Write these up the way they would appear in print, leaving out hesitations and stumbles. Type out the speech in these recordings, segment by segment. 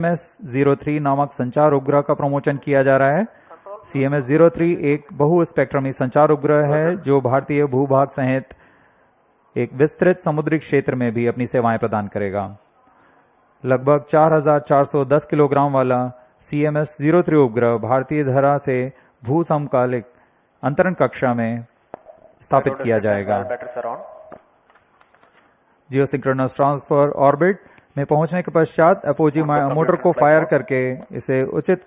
Cms-03 नामक संचार उपग्रह का प्रमोशन किया जा रहा है। Cms-03 एक बहु स्पेक्ट्रमी संचार उपग्रह है जो भारतीय भूभाग सहित एक विस्तृत समुद्री क्षेत्र में भी अपनी सेवाएं प्रदान करेगा। लगभग 4,410 किलोग्राम वाला Cms-03 उपग्रह भारतीय धरा से भू समकालिक अंतरण कक्षा में स्थापित किया जाएगा। जियोसिंक्रोनस ट्रांसफर ऑर्बिट में पहुंचने के पश्चात अपोजी मोटर को फायर करके इसे उचित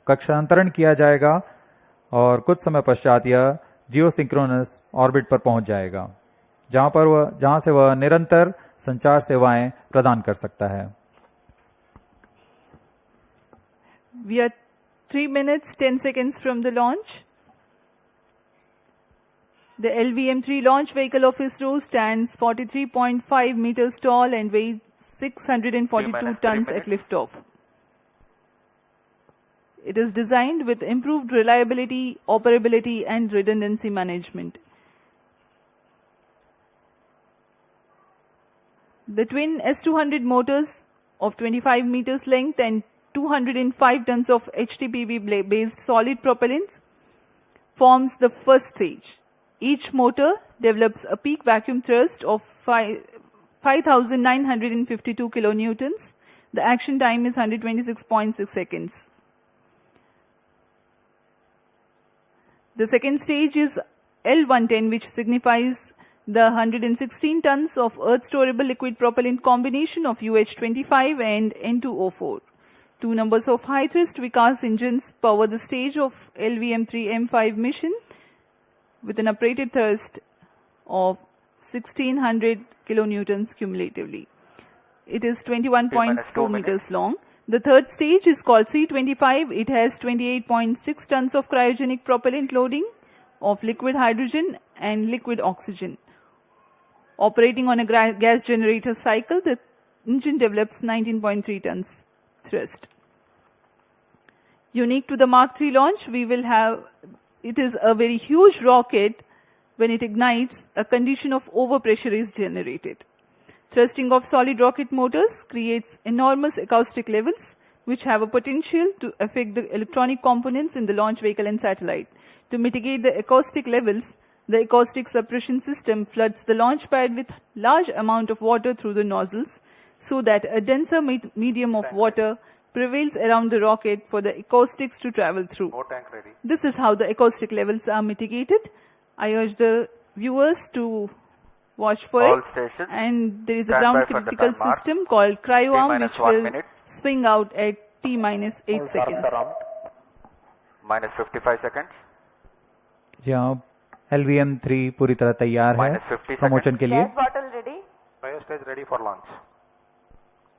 कक्षांतरण किया जाएगा और कुछ समय पश्चात यह जियोसिंक्रोनस ऑर्बिट पर पहुंच जाएगा जहां से वह निरंतर संचार सेवाएं प्रदान कर सकता है। We are 3 minutes 10 seconds from the launch. The LVM-3 launch vehicle of Isroor stands 43.5 meters tall and weighs 642 tons at liftoff. It is designed with improved reliability, operability, and redundancy management. The twin S200 motors of 25 meters length and 205 tons of HTPV-based solid propellants forms the first stage. Each motor develops a peak vacuum thrust of 5,952 kilonewtons. The action time is 126.6 seconds. The second stage is L110, which signifies the 116 tons of earth-storable liquid propellant combination of UH-25 and N2O4. Two numbers of high-thrust Vikas engines power the stage of LVM-3 M5 mission with an operated thrust of 1600 kilonewtons cumulatively. It is 21.4 meters long. The third stage is called C25. It has 28.6 tons of cryogenic propellant loading of liquid hydrogen and liquid oxygen. Operating on a gas generator cycle, the engine develops 19.3 tons thrust. Unique to the Mark III launch, it is a very huge rocket. When it ignites, a condition of overpressure is generated. Thrusting of solid rocket motors creates enormous acoustic levels, which have a potential to affect the electronic components in the launch vehicle and satellite. To mitigate the acoustic levels, the acoustic suppression system floods the launch pad with large amount of water through the nozzles, so that a denser medium of water prevails around the rocket for the acoustics to travel through. This is how the acoustic levels are mitigated. I urge the viewers to watch for it. And there is a ground critical system called cryo-arm, which will swing out at T-8 seconds. Minus 55 seconds. जी हाँ, LVM-3 पूरी तरह तैयार है promotion के लिए। Cryo stage ready for launch.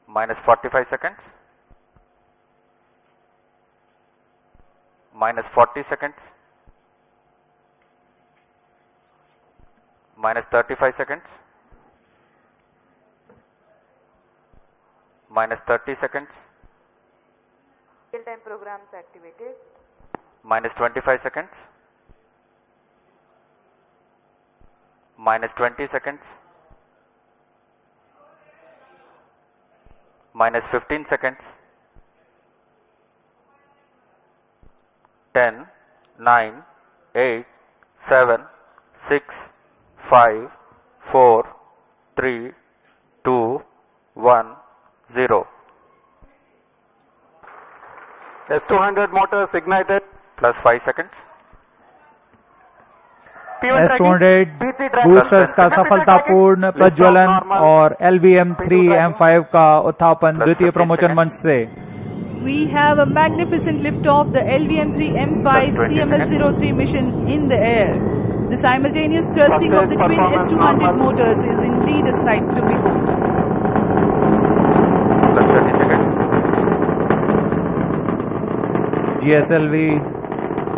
Minus 45 seconds. Minus 40 seconds. Minus 35 seconds. Minus 30 seconds. Real-time programs activated. Minus 25 seconds. Minus 20 seconds. Minus 15 seconds. 10, 9, 8, 7, 6, 5, 4, 3, 2, 1, 0. S200 motors ignited. Plus 5 seconds. S200 boosters का सफलतापूर्ण प्रज्वलन और LVM-3 M5 का उत्थापन द्वितीय promotion मंच से। We have a magnificent liftoff, the LVM-3 M5 Cms-03 mission in the air. The simultaneous thrusting of the twin S200 motors is indeed a sight to behold. Plus 30 seconds. GSLV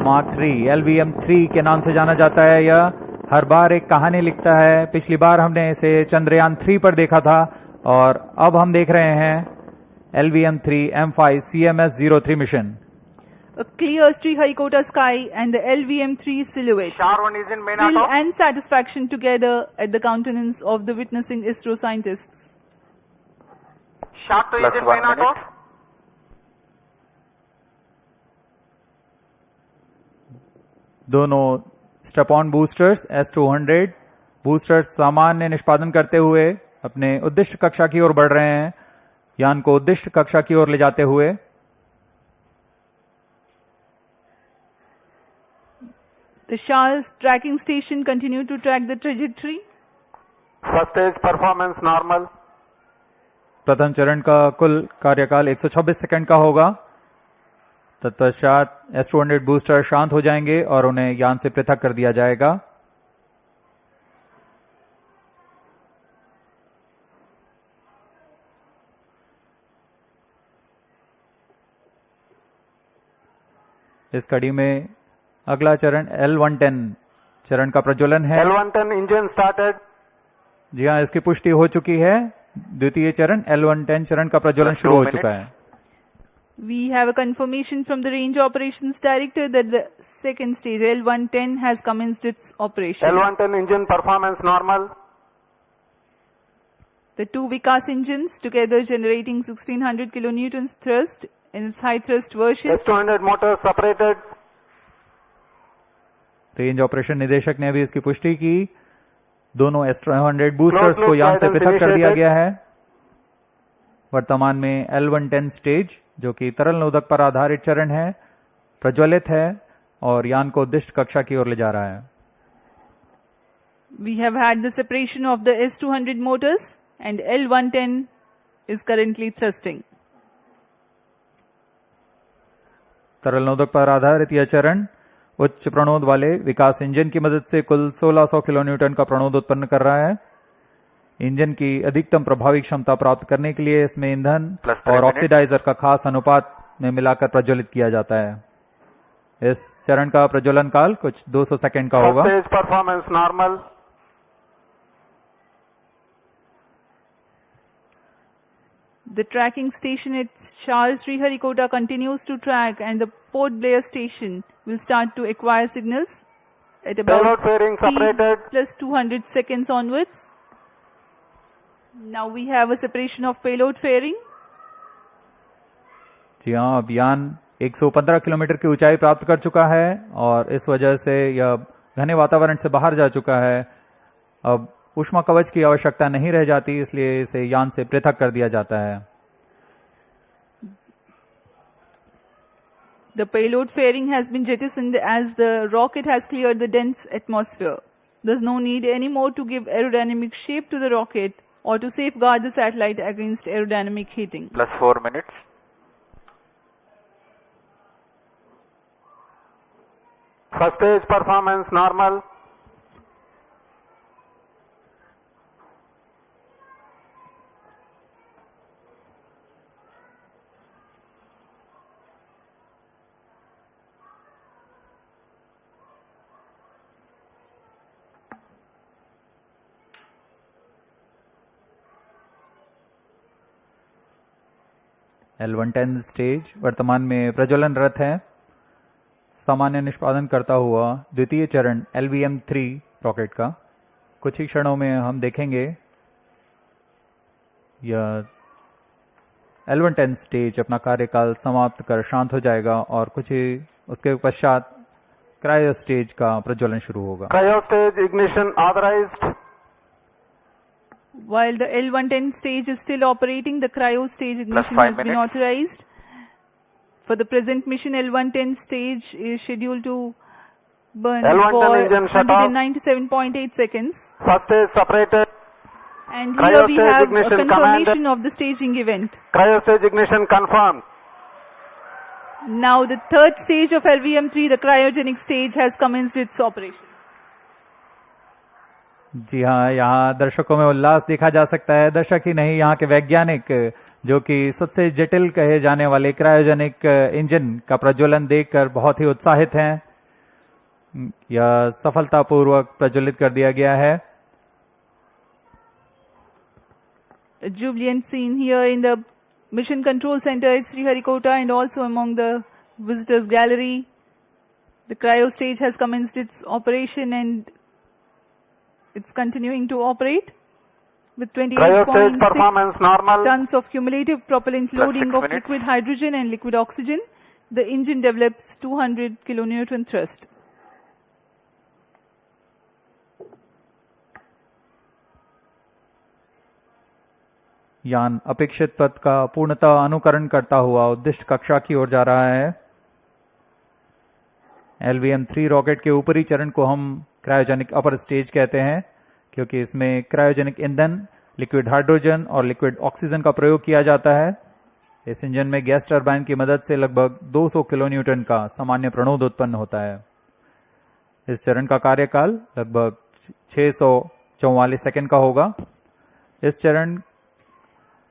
Mark III LVM-3 के नाम से जाना जाता है। यह हर बार एक कहानी लिखता है। पिछली बार हमने इसे चंद्रयान 3 पर देखा था और अब हम देख रहे हैं LVM-3 M5 Cms-03 mission. A clear Sriharikota sky and the LVM-3 silhouette. Sharwan is in main Thrill auto. and satisfaction together at the countenance of the witnessing ISRO scientists. Shark to Plus is in 1 main auto. minute. दोनों step on boosters S200 boosters सामान्य निष्पादन करते हुए अपने उद्दिष्ट कक्षा की ओर बढ़ रहे हैं, यान को उद्दिष्ट कक्षा की ओर ले जाते हुए। The Shah's tracking station continue to track the trajectory. First stage performance normal. प्रथम चरण का कुल कार्यकाल 126 सेकंड का होगा। तत्पश्चात S200 बूस्टर शांत हो जाएंगे और उन्हें यान से पृथक कर दिया जाएगा। इस कड़ी में अगला चरण L110 चरण का प्रज्वलन है। L110 engine started. जी हाँ, इसकी पुष्टि हो चुकी है। द्वितीय चरण L110 चरण का प्रज्वलन शुरू हो चुका है। We have a confirmation from the Range Operations Director that the second stage L110 has commenced its operation. L110 engine performance normal. The two Vikas engines together generating 1600 kilonewtons thrust in its high thrust version. S200 motors separated. Range operation निदेशक ने भी इसकी पुष्टि की। दोनों S200 boosters को यान से पृथक कर दिया गया है। वर्तमान में L110 स्टेज, जो कि तरल नोदक पर आधारित चरण है, प्रज्वलित है और यान को उद्दिष्ट कक्षा की ओर ले जा रहा है। We have had the separation of the S200 motors and L110 is currently thrusting. तरल नोदक पर आधारित यह चरण उच्च प्रणोद वाले विकास इंजन की मदद से कुल 1600 किलोन्यूटन का प्रणोद उत्पन्न कर रहा है। इंजन की अधिकतम प्रभावी क्षमता प्राप्त करने के लिए इसमें ईंधन और ऑक्सीडाइजर का खास अनुपात में मिलाकर प्रज्वलित किया जाता है। इस चरण का प्रज्वलन काल कुछ 200 सेकंड का First होगा। stage performance normal. The tracking station at Sriharikota continues to track and the Port Blair station will start to acquire signals at about Payload fairing T separated. plus 200 seconds onwards. Now we have a separation of payload fairing. जी हाँ, अब यान 115 kilometre की ऊंचाई प्राप्त कर चुका है और इस वजह से यह घने वातावरण से बाहर जा चुका है। अब ऊष्मा कवच की आवश्यकता नहीं रह जाती, इसलिए इसे यान से पृथक कर दिया जाता है। The payload fairing has been jettisoned as the rocket has cleared the dense atmosphere. There's no need anymore to give aerodynamic shape to the rocket or to safeguard the satellite against aerodynamic heating. Plus 4 minutes. First stage performance normal. L110 stage वर्तमान में प्रज्वलनरत है। सामान्य निष्पादन करता हुआ द्वितीय चरण LVM-3 rocket का कुछ ही क्षणों में हम देखेंगे। यह L110 स्टेज अपना कार्यकाल समाप्त कर शांत हो जाएगा और कुछ ही उसके पश्चात क्रायो स्टेज का प्रज्वलन शुरू होगा। Cryo stage ignition authorized. While the L110 stage is still operating, the cryo stage ignition 5 has been minutes. authorized. For the present mission, L110 stage is scheduled to burn L110 for engine shut off. 197.8 seconds. First stage separated. And Cryo here we stage have a ignition confirmation commanded. of the staging event. Cryo stage ignition confirmed. Now the third stage of LVM-3, the cryogenic stage, has commenced its operation. जी हाँ, यहाँ दर्शकों में उल्लास देखा जा सकता है। दर्शक ही नहीं, यहाँ के वैज्ञानिक जो कि सबसे जटिल कहे जाने वाले क्रायोजेनिक इंजन का प्रज्वलन देखकर बहुत ही उत्साहित हैं। यह सफलतापूर्वक प्रज्वलित कर दिया गया है। A jubilant scene here in the Mission Control Center at Sriharikota and also among the visitors gallery. The cryo stage has commenced its operation and it's continuing to operate with Cryo stage 28.6 performance normal. tons of cumulative propellant Plus loading 6 of minutes. liquid hydrogen and liquid oxygen. The engine develops 200 kilonewton thrust. यान अपेक्षित पथ का पूर्णतः अनुकरण करता हुआ उद्दिष्ट कक्षा की ओर जा रहा है। LVM-3 रॉकेट के ऊपरी चरण को हम क्रायोजेनिक अपर स्टेज कहते हैं, क्योंकि इसमें क्रायोजेनिक ईंधन, लिक्विड हाइड्रोजन और लिक्विड ऑक्सीजन का प्रयोग किया जाता है। इस इंजन में गैस टरबाइन की मदद से लगभग 200 किलोन्यूटन का सामान्य प्रणोद उत्पन्न होता है। इस चरण का कार्यकाल लगभग 644 सेकंड का होगा। इस चरण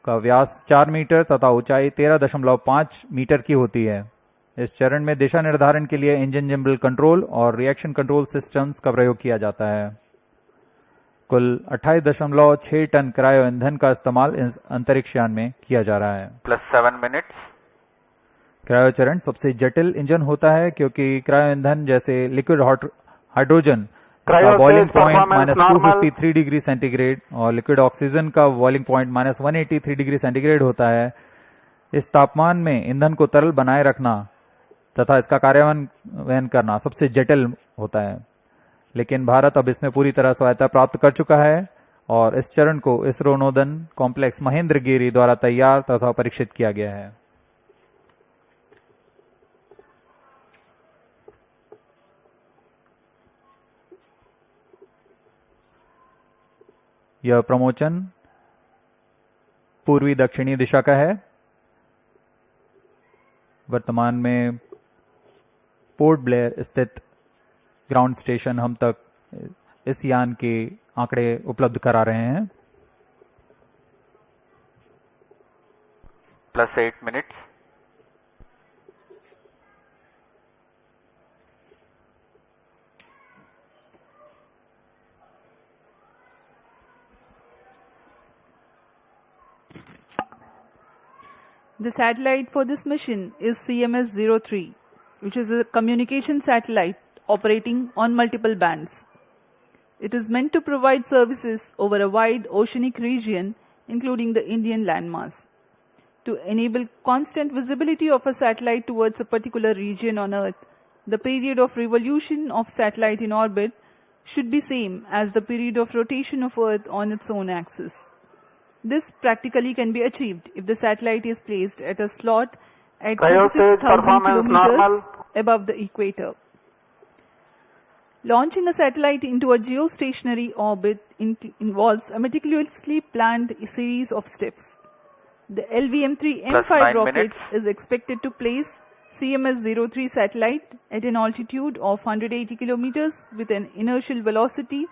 का व्यास 4 मीटर तथा ऊंचाई 13.5 मीटर की होती है। इस चरण में दिशा निर्धारण के लिए इंजन जिम्बल कंट्रोल और रिएक्शन कंट्रोल सिस्टम्स का प्रयोग किया जाता है। कुल 28.6 टन क्रायो ईंधन का इस्तेमाल इस अंतरिक्ष यान में किया जा रहा है। +7 minutes. क्रायो चरण सबसे जटिल इंजन होता है, क्योंकि क्रायो ईंधन जैसे लिक्विड हाइड्रोजन का Cryo boiling stage point performance normal. -253 degree centigrade और लिक्विड ऑक्सीजन का बॉइलिंग पॉइंट -183 डिग्री सेंटीग्रेड होता है। इस तापमान में ईंधन को तरल बनाए रखना तथा इसका कार्यान्वयन करना सबसे जटिल होता है, लेकिन भारत अब इसमें पूरी तरह स्वायत्तता प्राप्त कर चुका है और इस चरण को इसरो नोदन कॉम्प्लेक्स महेंद्रगिरी द्वारा तैयार तथा परीक्षित किया गया है। यह प्रमोचन पूर्वी दक्षिणी दिशा का है। वर्तमान में पोर्ट ब्लेयर स्थित ग्राउंड स्टेशन हम तक इस यान के आंकड़े उपलब्ध करा रहे हैं। +8 minutes. The satellite for this mission is Cms-03, which is a communication satellite operating on multiple bands. It is meant to provide services over a wide oceanic region, including the Indian landmass. To enable constant visibility of a satellite towards a particular region on Earth, the period of revolution of satellite in orbit should be same as the period of rotation of Earth on its own axis. This practically can be achieved if the satellite is placed at a slot at Cryo stage 36,000 performance normal. kilometers above the equator. Launching a satellite into a geostationary orbit involves a meticulously planned series of steps. The LVM-3 +9 M5 rocket minutes. is expected to place Cms-03 satellite at an altitude of 180 kilometers with an inertial velocity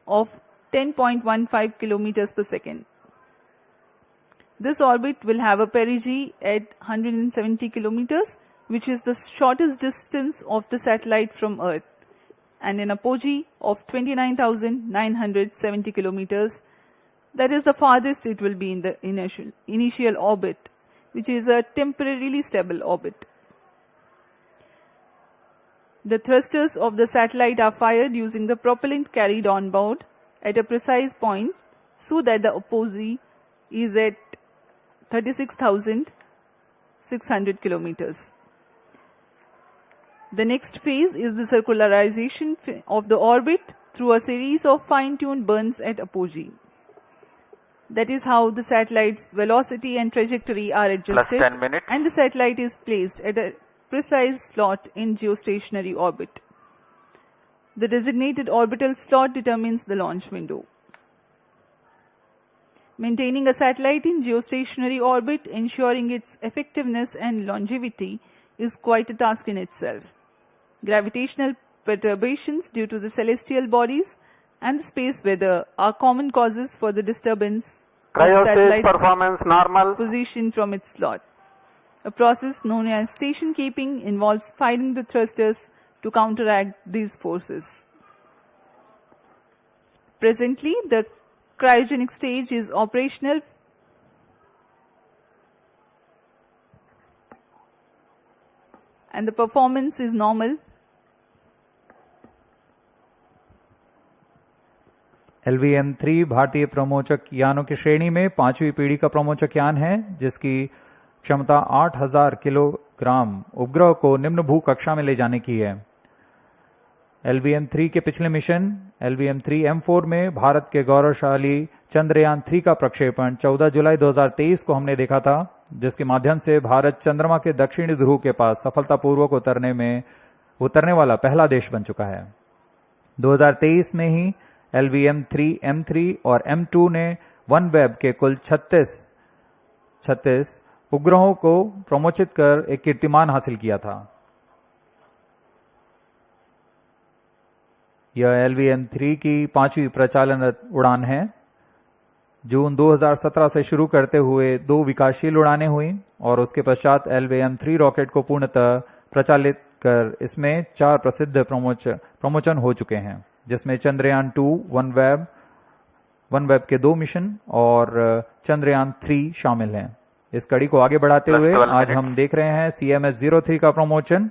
of 10.15 kilometers per second. This orbit will have a perigee at 170 kilometers, which is the shortest distance of the satellite from Earth, and an apogee of 29,970 kilometers. That is the farthest it will be in the initial orbit, which is a temporarily stable orbit. The thrusters of the satellite are fired using the propellant carried on board at a precise point so that the apogee is at 36,600 kilometers. The next phase is the circularization of the orbit through a series of fine-tuned burns at apogee. That is how the satellite's velocity and trajectory are adjusted, +10 minutes. and the satellite is placed at a precise slot in geostationary orbit. The designated orbital slot determines the launch window. Maintaining a satellite in geostationary orbit, ensuring its effectiveness and longevity, is quite a task in itself. Gravitational perturbations due to the celestial bodies and the space weather are common causes for the disturbance of Cryo stage satellite performance normal. position from its slot. A process known as station keeping involves firing the thrusters to counteract these forces. Presently, the cryogenic stage is operational and the performance is normal. LVM-3 भारतीय प्रमोचक यानों की श्रेणी में 5वीं पीढ़ी का प्रमोचक यान है, जिसकी क्षमता 8,000 किलोग्राम उपग्रह को निम्न भू कक्षा में ले जाने की है। LVM-3 के पिछले मिशन LVM-3 M4 में भारत के गौरवशाली चंद्रयान 3 का प्रक्षेपण 14 जुलाई 2023 को हमने देखा था, जिसके माध्यम से भारत चंद्रमा के दक्षिणी ध्रुव के पास सफलतापूर्वक उतरने वाला पहला देश बन चुका है। 2023 में ही LVM-3, M3 और M2 ने OneWeb के कुल 36 उपग्रहों को प्रमोचित कर एक कीर्तिमान हासिल किया था। यह LVM-3 की 5वीं प्रचालन उड़ान है। जून 2017 से शुरू करते हुए 2 विकासशील उड़ानें हुई और उसके पश्चात LVM-3 रॉकेट को पूर्णतः प्रचालित कर इसमें 4 प्रसिद्ध प्रमोचन हो चुके हैं, जिसमें चंद्रयान 2, OneWeb के 2 मिशन और चंद्रयान 3 शामिल हैं। इस कड़ी को आगे बढ़ाते हुए आज हम देख रहे हैं CMS-03 का प्रमोचन।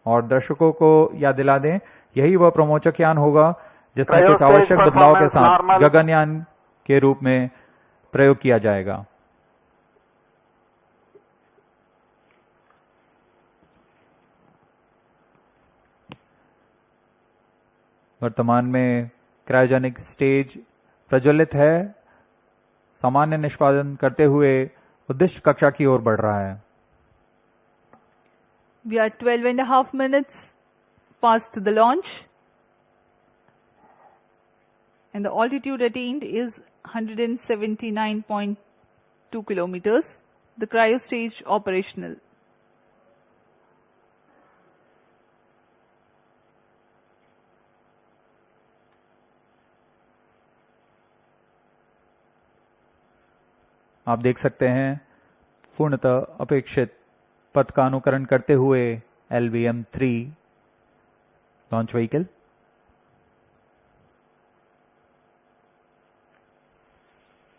और दर्शकों को याद दिला दें, यही वह प्रमोचक यान होगा जिसमें कुछ आवश्यक बदलाव के साथ गगनयान के रूप में प्रयोग किया जाएगा। वर्तमान में क्रायोजेनिक स्टेज प्रज्वलित है, सामान्य निष्पादन करते हुए उद्दिष्ट कक्षा की ओर बढ़ रहा है। We are 12.5 minutes past the launch, and the altitude attained is 179.2 kilometers. The cryo stage operational. आप देख सकते हैं पूर्णतः अपेक्षित पथ का अनुकरण करते हुए LVM-3 लॉन्च व्हीकल।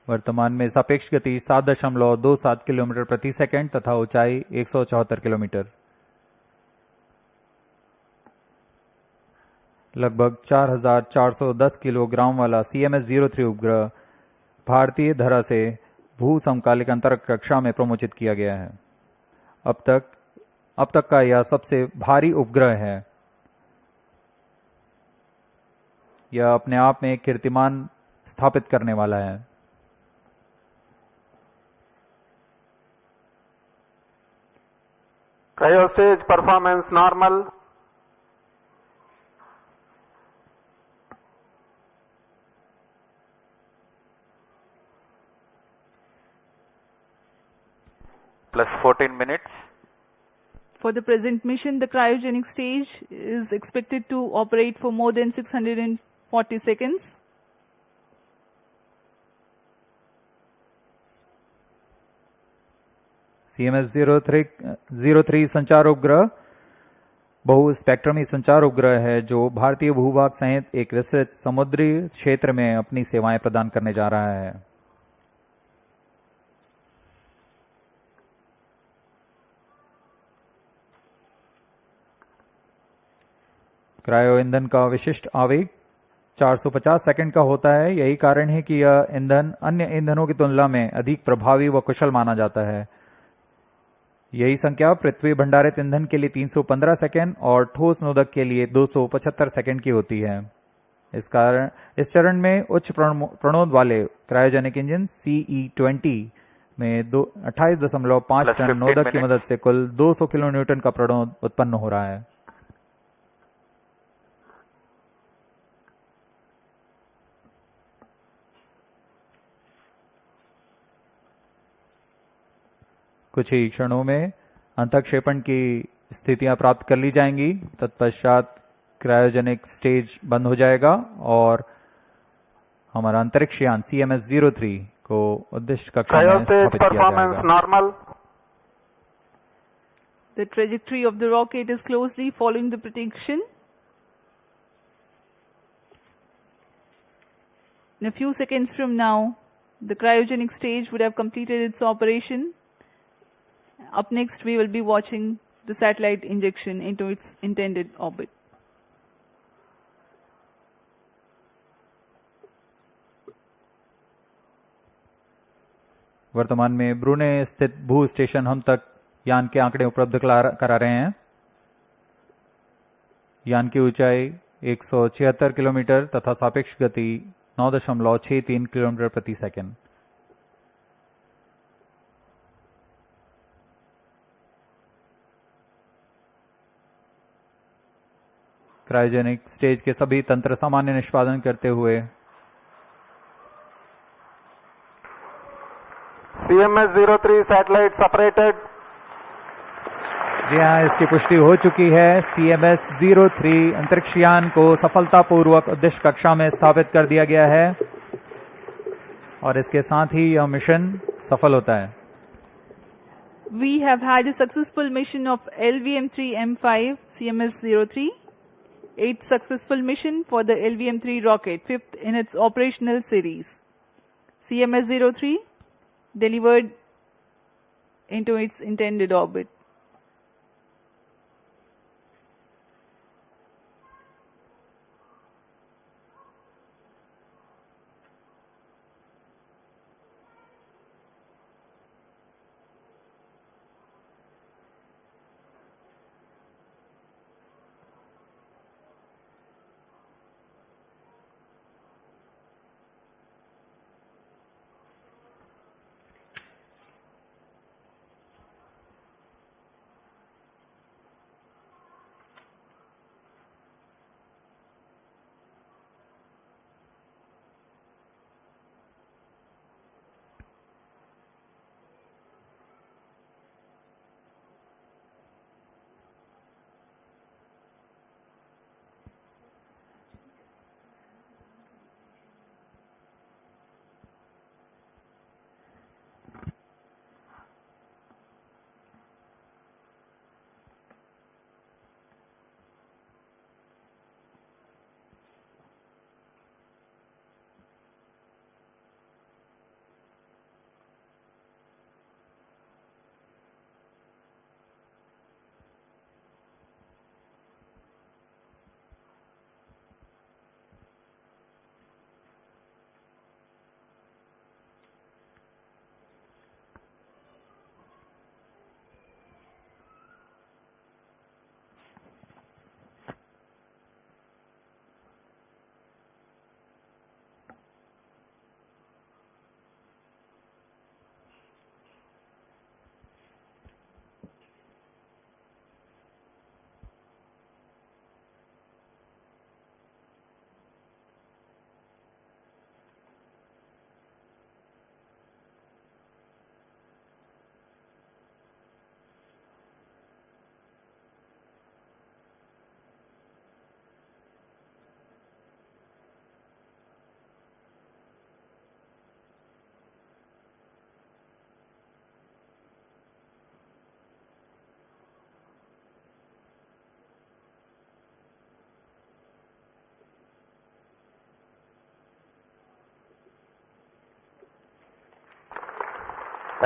वर्तमान में सापेक्ष गति 7.27 किलोमीटर प्रति सेकंड तथा ऊंचाई 174 किलोमीटर। लगभग 4,410 किलोग्राम वाला CMS-03 उपग्रह भारतीय धरा से भू समकालिक अंतरिक्ष कक्षा में प्रमोचित किया गया है। अब तक का यह सबसे भारी उपग्रह है। यह अपने आप में एक कीर्तिमान स्थापित करने वाला है। Cryo stage performance normal. Plus 14 minutes. For the present mission, the cryogenic stage is expected to operate for more than 640 seconds. CMS-03 संचार उपग्रह बहु स्पेक्ट्रमी संचार उपग्रह है जो भारतीय भूभाग सहित एक विस्तृत समुद्री क्षेत्र में अपनी सेवाएं प्रदान करने जा रहा है। क्रायो ईंधन का विशिष्ट आवेग 450 सेकंड का होता है। यही कारण है कि यह ईंधन अन्य ईंधनों की तुलना में अधिक प्रभावी व कुशल माना जाता है। यही संख्या पृथ्वी भंडारित ईंधन के लिए 315 सेकंड और ठोस नोदक के लिए 275 सेकंड की होती है। इस चरण में उच्च प्रणोद वाले क्रायोजेनिक इंजन CE-20 में 28.5 टन नोदक की मदद से कुल 200 किलो न्यूटन का प्रणोद उत्पन्न हो रहा है। कुछ ही क्षणों में अंतःक्षेपण की स्थितियां प्राप्त कर ली जाएंगी। तत्पश्चात क्रायोजेनिक स्टेज बंद हो जाएगा और हमारा अंतरिक्ष यान CMS-03 को उद्दिष्ट कक्षा में स्थापित किया जाएगा। The trajectory of the rocket is closely following the prediction. In a few seconds from now, the cryogenic stage would have completed its operation. Up next, we will be watching the satellite injection into its intended orbit. वर्तमान में ब्रूने स्थित भू station हम तक यान के आंकड़े उपलब्ध करा रहे हैं। यान की ऊंचाई 176 किलोमीटर तथा सापेक्ष गति 9.63 किलोमीटर प्रति सेकंड। क्रायोजेनिक स्टेज के सभी तंत्र सामान्य निष्पादन करते हुए Cms-03 satellite separated. जी हाँ, इसकी पुष्टि हो चुकी है। CMS-03 अंतरिक्षयान को सफलतापूर्वक उद्देश्य कक्षा में स्थापित कर दिया गया है और इसके साथ ही यह मिशन सफल होता है। We have had a successful mission of LVM-3M5 CMS-03. 8th successful mission for the LVM-3 rocket, 5th in its operational series. CMS-03 delivered into its intended orbit.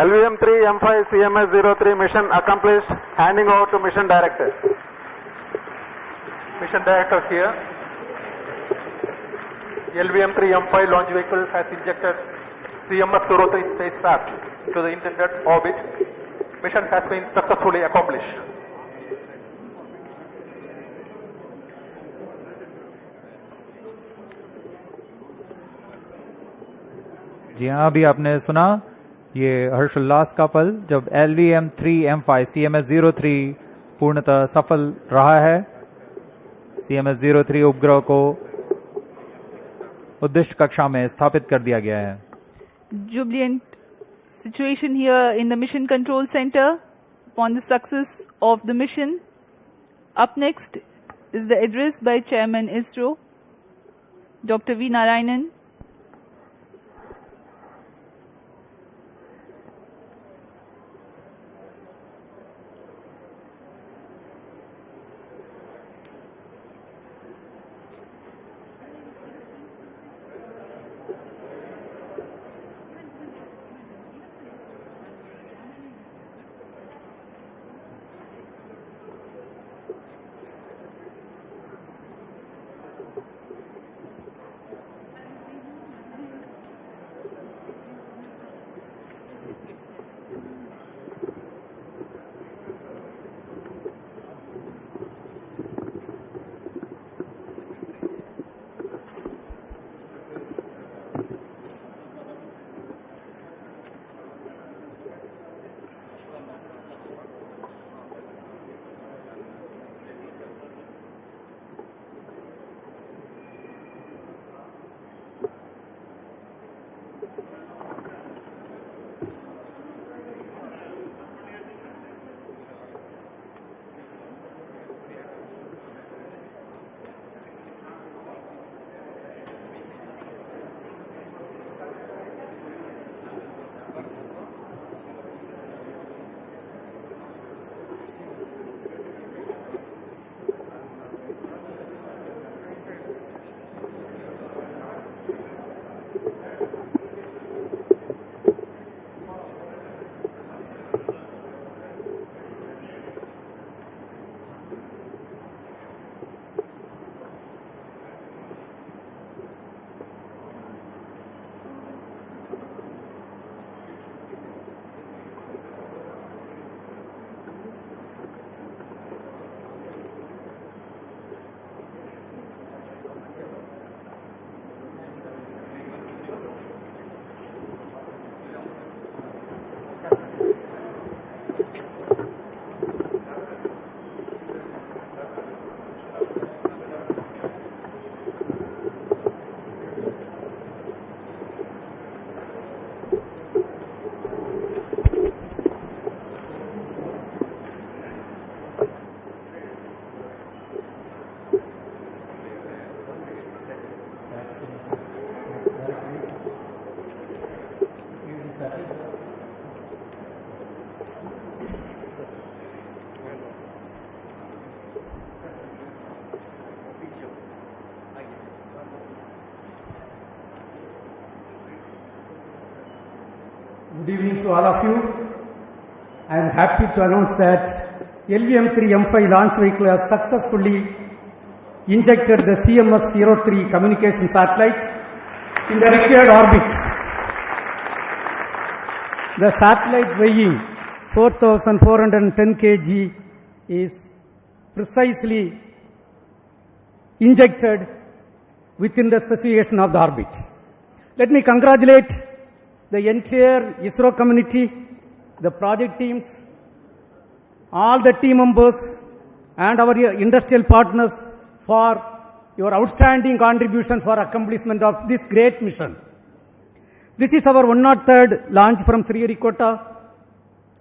LVM-3 M5 CMS-03 mission accomplished. Handing over to mission director. Mission director here. LVM-3 M5 launch vehicle has injected Cms-03 spacecraft to the intended orbit. Mission has been successfully accomplished. जी हाँ, अभी आपने सुना ये हर्षोल्लास का पल जब LVM-3M5 CMS-03 पूर्णतः सफल रहा है। CMS-03 उपग्रह को उद्दिष्ट कक्षा में स्थापित कर दिया गया है। Jubilant situation here in the mission control center upon the success of the mission. Up next is the address by Chairman Isro, Dr. V. Narayanan. Good evening to all of you. I am happy to announce that LVM-3 M5 launch vehicle has successfully injected the Cms-03 communication satellite in the required orbit. The satellite weighing 4,410 kg is precisely injected within the specification of the orbit. Let me congratulate the entire ISRO community, the project teams, all the team members and our industrial partners for your outstanding contribution for accomplishment of this great mission. This is our 103rd launch from Sriharikota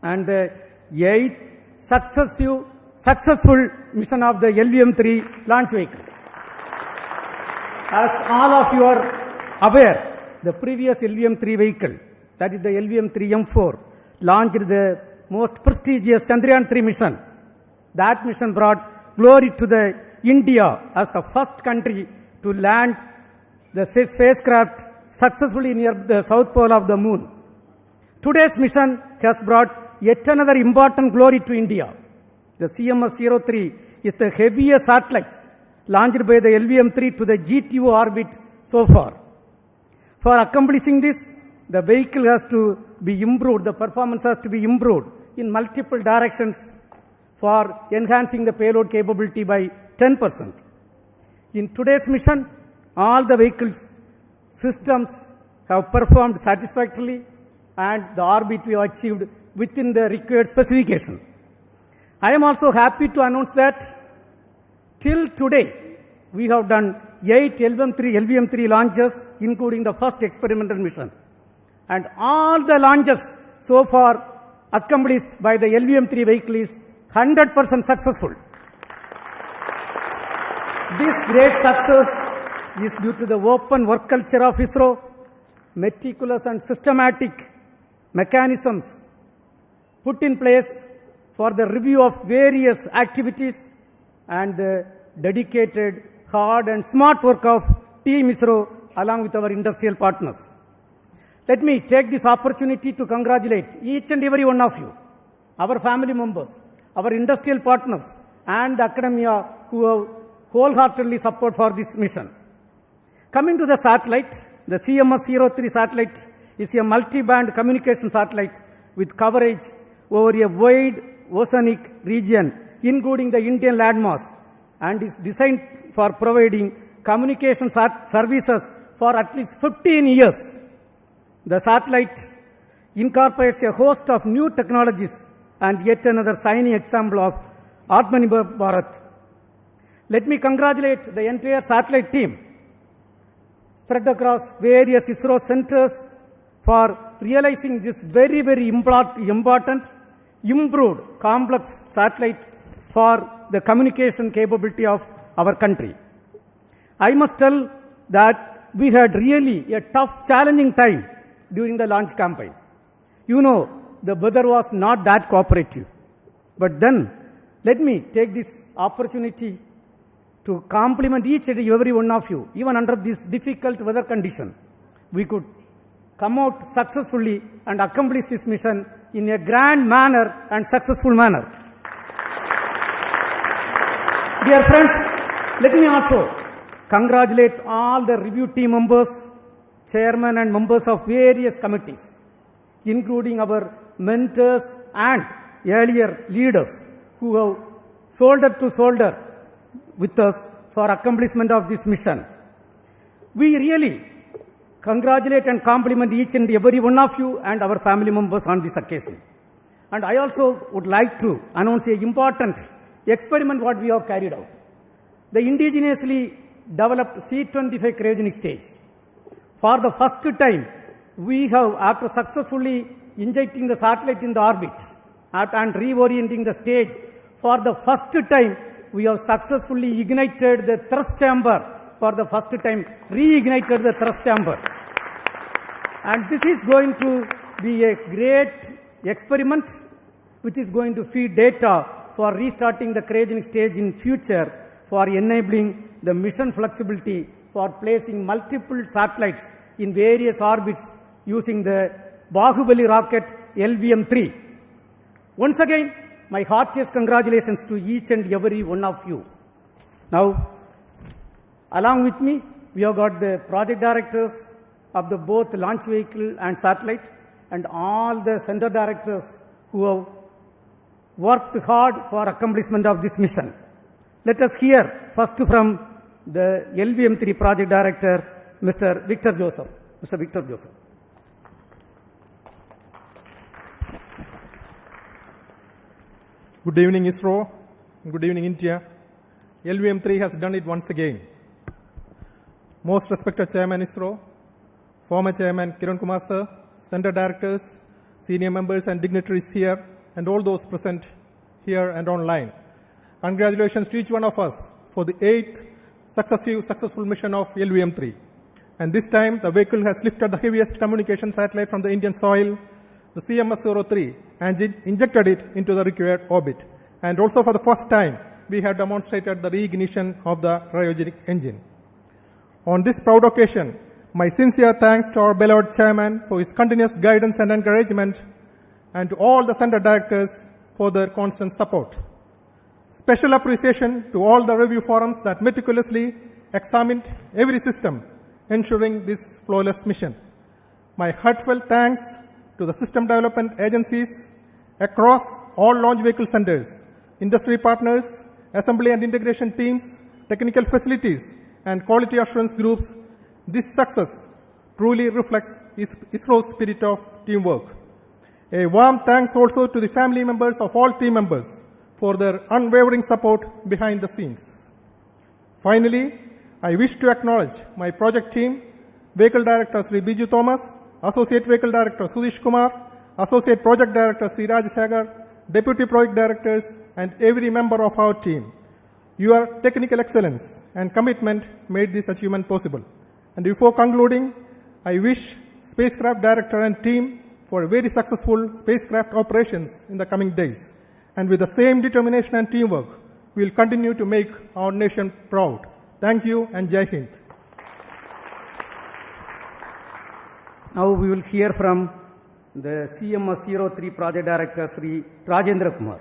and the 8th successful mission of the LVM-3 launch vehicle. As all of you are aware, the previous LVM-3 vehicle, that is the LVM-3 M4, launched the most prestigious Chandrayaan-3 mission. That mission brought glory to the India as the first country to land the spacecraft successfully near the south pole of the moon. Today's mission has brought yet another important glory to India. The Cms-03 is the heaviest satellite launched by the LVM-3 to the GTO orbit so far. For accomplishing this, the vehicle has to be improved, the performance has to be improved in multiple directions for enhancing the payload capability by 10%. In today's mission, all the vehicles systems have performed satisfactorily and the orbit we have achieved within the required specification. I am also happy to announce that till today we have done 8 LVM-3 launches, including the first experimental mission. And all the launches so far accomplished by the LVM-3 vehicle is 100% successful. This great success is due to the open work culture of ISRO, meticulous and systematic mechanisms put in place for the review of various activities and the dedicated, hard and smart work of Team ISRO along with our industrial partners. Let me take this opportunity to congratulate each and every one of you, our family members, our industrial partners and the academia who have wholeheartedly support for this mission. Coming to the satellite, the Cms-03 satellite is a multi-band communication satellite with coverage over a wide oceanic region, including the Indian landmass, and is designed for providing communication services for at least 15 years. The satellite incorporates a host of new technologies and yet another shining example of Atmanirbhar Bharat. Let me congratulate the entire satellite team spread across various ISRO centers for realizing this very, very important, improved, complex satellite for the communication capability of our country. I must tell that we had really a tough, challenging time during the launch campaign. You know, the weather was not that cooperative. But then, let me take this opportunity to compliment each and every one of you. Even under this difficult weather condition, we could come out successfully and accomplish this mission in a grand manner and successful manner. Dear friends, let me also congratulate all the review team members, chairmen and members of various committees, including our mentors and earlier leaders who have shoulder to shoulder with us for accomplishment of this mission. We really congratulate and compliment each and every one of you and our family members on this occasion. And I also would like to announce an important experiment what we have carried out. The indigenously developed C-25 cryogenic stage. For the first time, we have, after successfully injecting the satellite in the orbit and reorienting the stage, for the first time, we have successfully ignited the thrust chamber. For the first time, reignited the thrust chamber. And this is going to be a great experiment which is going to feed data for restarting the cryogenic stage in future, for enabling the mission flexibility for placing multiple satellites in various orbits using the Bahubali rocket LVM-3. Once again, my heartiest congratulations to each and every one of you. Now, along with me, we have got the project directors of the both launch vehicle and satellite, and all the center directors who have worked hard for accomplishment of this mission. Let us hear first from the LVM-3 project director, Mr. Victor Joseph. Mr. Victor Joseph. Good evening, ISRO. Good evening, India. LVM-3 has done it once again. Most respected Chairman ISRO, former Chairman Kiran Kumar sir, Center Directors, senior members and dignitaries here, and all those present here and online. Congratulations to each one of us for the 8th successful mission of LVM-3. And this time, the vehicle has lifted the heaviest communication satellite from the Indian soil, the Cms-03, and injected it into the required orbit. And also for the first time, we have demonstrated the reignition of the cryogenic engine. On this proud occasion, my sincere thanks to our beloved chairman for his continuous guidance and encouragement, and to all the center directors for their constant support. Special appreciation to all the review forums that meticulously examined every system, ensuring this flawless mission. My heartfelt thanks to the system development agencies across all launch vehicle centers, industry partners, assembly and integration teams, technical facilities, and quality assurance groups. This success truly reflects ISRO's spirit of teamwork. A warm thanks also to the family members of all team members for their unwavering support behind the scenes. Finally, I wish to acknowledge my project team, Vehicle Director Sri Biju Thomas, Associate Vehicle Director Sudish Kumar, Associate Project Director Sri Raj Shagar, Deputy Project Directors, and every member of our team. Your technical excellence and commitment made this achievement possible. And before concluding, I wish Spacecraft Director and team for very successful spacecraft operations in the coming days. And with the same determination and teamwork, we will continue to make our nation proud. Thank you and Jai Hind. Now we will hear from the Cms-03 project director, Sri Rajendra Kumar.